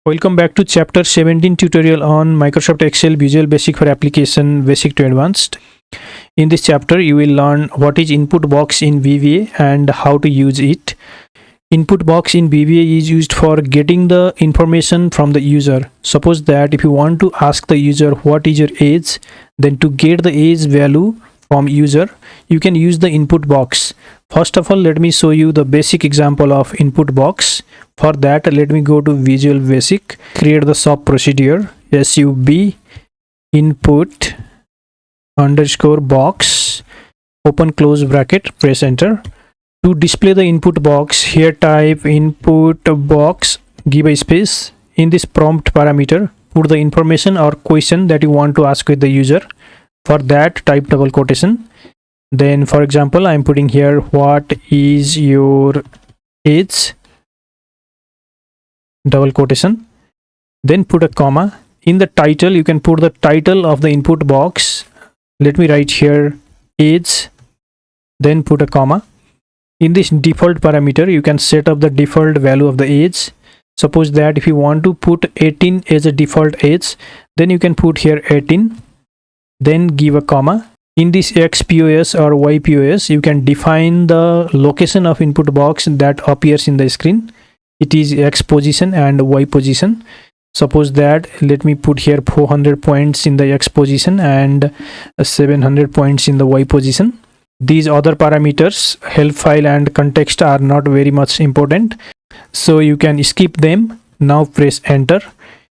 Welcome back to chapter 17 tutorial on Microsoft Excel Visual Basic for Application Basic to Advanced. In this chapter, you will learn what is input box in VBA and how to use it. Input box in VBA is used for getting the information from the user. Suppose that if you want to ask the user what is your age, then to get the age value from user, you can use the input box. First of all, let me show you the basic example of input box. For that, let me go to Visual Basic, create the sub procedure sub input underscore box, open close bracket, press enter. To display the input box, here type input box, give a space. In this prompt parameter, put the information or question that you want to ask with the user. For that, type double quotation. Then for example, I'm putting here what is your age, double quotation, then put a comma. In the title, you can put the title of the input box. Let me write here age, then put a comma. In this default parameter, you can set up the default value of the age. Suppose that if you want to put 18 as a default age, then you can put here 18, then give a comma. In this XPOS or YPOS, you can define the location of input box that appears in the screen. It is X position and Y position. Suppose that let me put here 400 points in the X position and 700 points in the Y position. These other parameters, help file and context, are not very much important, so you can skip them. Now press enter.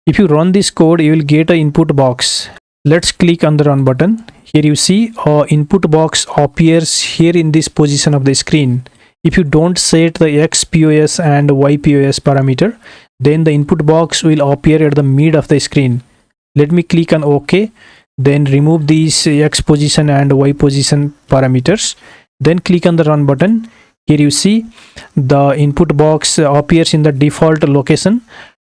If you run this code, you will get an input box. Let's click on the run button. Here you see input box appears here in this position of the screen. If you don't set the XPOS and YPOS parameter, then the input box will appear at the mid of the screen. Let me click on OK. Then remove these X position and Y position parameters. Then click on the run button. Here you see the input box appears in the default location,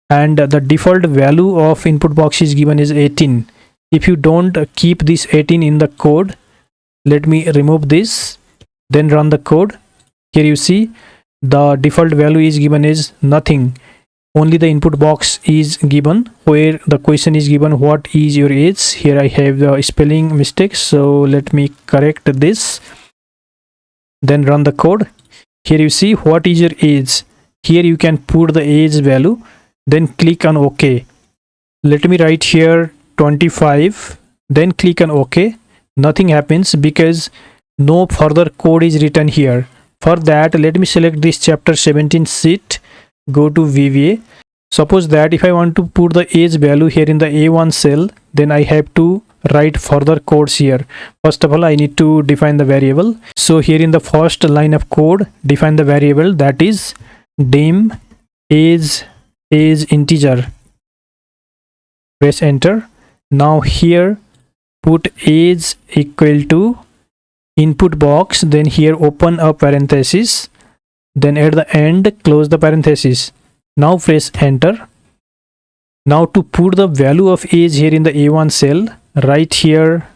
and the default value of input box is given is 18. If you don't keep this 18 in the code, let me remove this, then run the code. Here you see the default value is given is nothing. Only the input box is given where the question is given what is your age. Here I have the spelling mistake, so let me correct this. Then run the code. Here you see what is your age. Here you can put the age value, then click on OK. Let me write here 25, then click on OK. Nothing happens because no further code is written here. For that, let me select this chapter 17 sheet, go to VBA. Suppose that if I want to put the age value here in the A1 cell, then I have to write further codes here. First of all, I need to define the variable. So here in the first line of code, define the variable that is dim age integer. Press enter. Now here put age equal to input box, then here open a parenthesis, then at the end close the parenthesis. Now press enter. Now to put the value of age here in the A1 cell, write here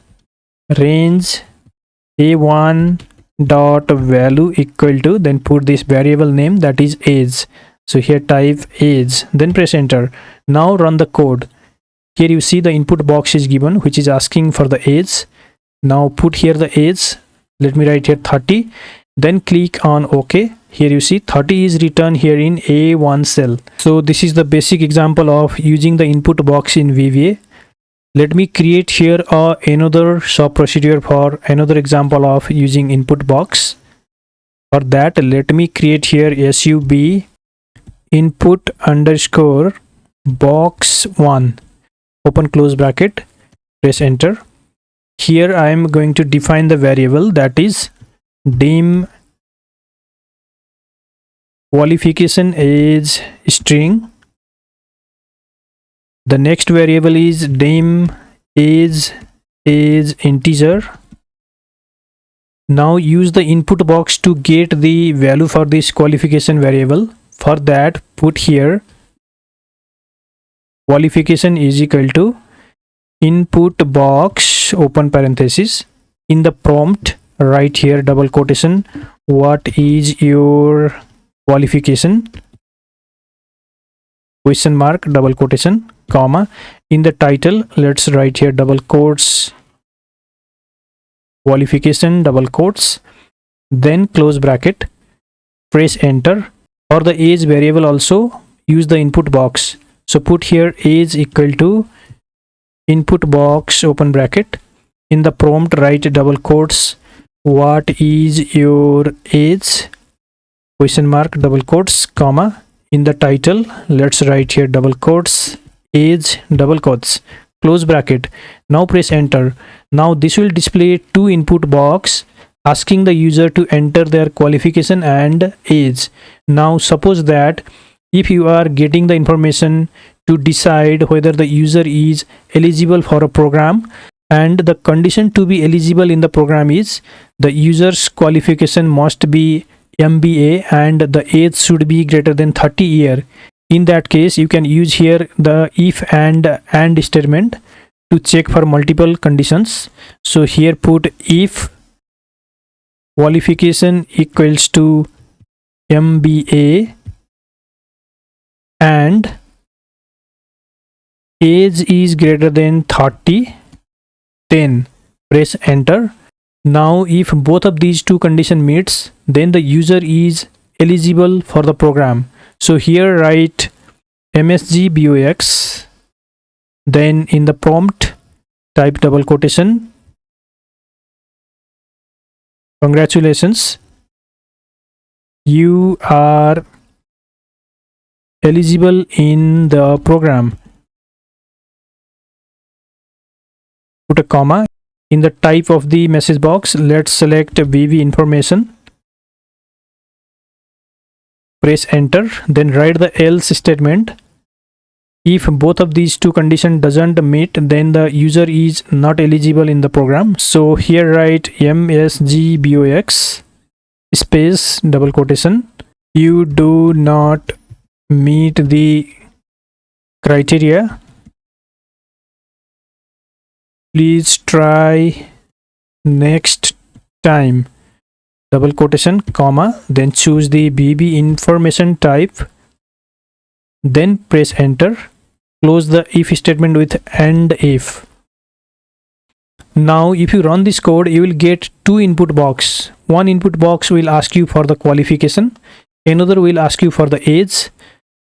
range A1 dot value equal to, then put this variable name that is age. So here type age, then press enter. Now run the code. Here you see the input box is given which is asking for the age. Now put here the age. Let me write here 30, then click on OK. Here you see 30 is written here in A1 cell. So this is the basic example of using the input box in VBA. Let me create here another sub procedure for another example of using input box. For that, let me create here sub input underscore box 1, open close bracket, press enter. Here I am going to define the variable that is dim qualification age string. The next variable is dim age integer. Now use the input box to get the value for this qualification variable. For that, put here qualification is equal to input box, open parenthesis. In the prompt, write here double quotation, what is your qualification, question mark, double quotation, comma. In the title, let's write here double quotes, qualification, double quotes, then close bracket, press enter. For the age variable also, use the input box. So put here age equal to input box, open bracket. In the prompt, write double quotes, what is your age, question mark, double quotes, comma. In the title, let's write here double quotes, age, double quotes, close bracket. Now press enter. Now this will display two input box asking the user to enter their qualification and age. Now suppose that if you are getting the information to decide whether the user is eligible for a program, and the condition to be eligible in the program is the user's qualification must be MBA and the age should be greater than 30 years. In that case, you can use here the if and statement to check for multiple conditions. So here put if qualification equals to MBA and age is greater than 30, then press enter. Now if both of these two conditions meets, then the user is eligible for the program. So here write MSG BOX, then in the prompt type double quotation, congratulations, you are eligible in the program. Put a comma. In the type of the message box, let's select VB information. Press enter, then write the else statement. If both of these two conditions doesn't meet, then the user is not eligible in the program. So here write MSG BOX space double quotation, you do not meet the criteria, please try next time, double quotation, comma, then choose the BB information type, then press enter. Close the if statement with and if. Now if you run this code, you will get two input box. One input box will ask you for the qualification, another will ask you for the age.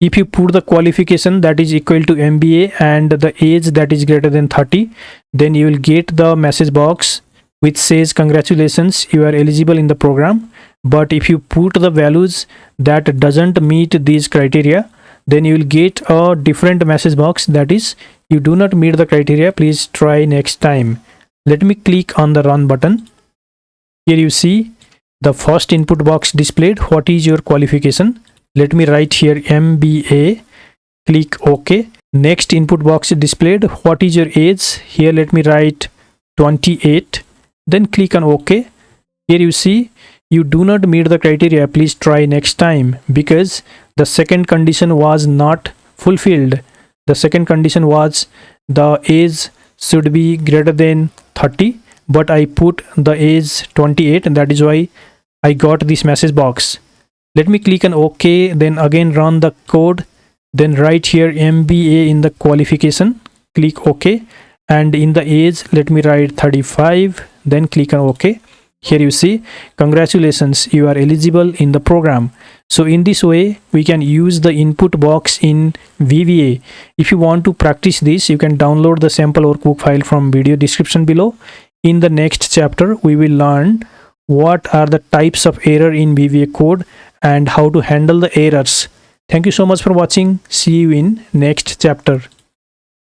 If you put the qualification that is equal to MBA and the age that is greater than 30, then you will get the message box which says congratulations, you are eligible in the program. But if you put the values that doesn't meet these criteria, then you will get a different message box that is you do not meet the criteria, please try next time. Let me click on the run button. Here you see the first input box displayed, what is your qualification. Let me write here MBA, click OK. Next input box displayed, what is your age. Here let me write 28, then click on OK. Here you see you do not meet the criteria, please try next time, because the second condition was not fulfilled. The second condition was the age should be greater than 30, but I put the age 28 and that is why I got this message box. Let me click on OK, then again run the code, then write here MBA in the qualification, click OK, and in the age let me write 35, then click on OK. Here you see congratulations, you are eligible in the program. So in this way we can use the input box in VBA. If you want to practice this, you can download the sample workbook file from video description below. In the next chapter we will learn what are the types of error in VBA code and how to handle the errors. Thank you so much for watching. See you in next chapter.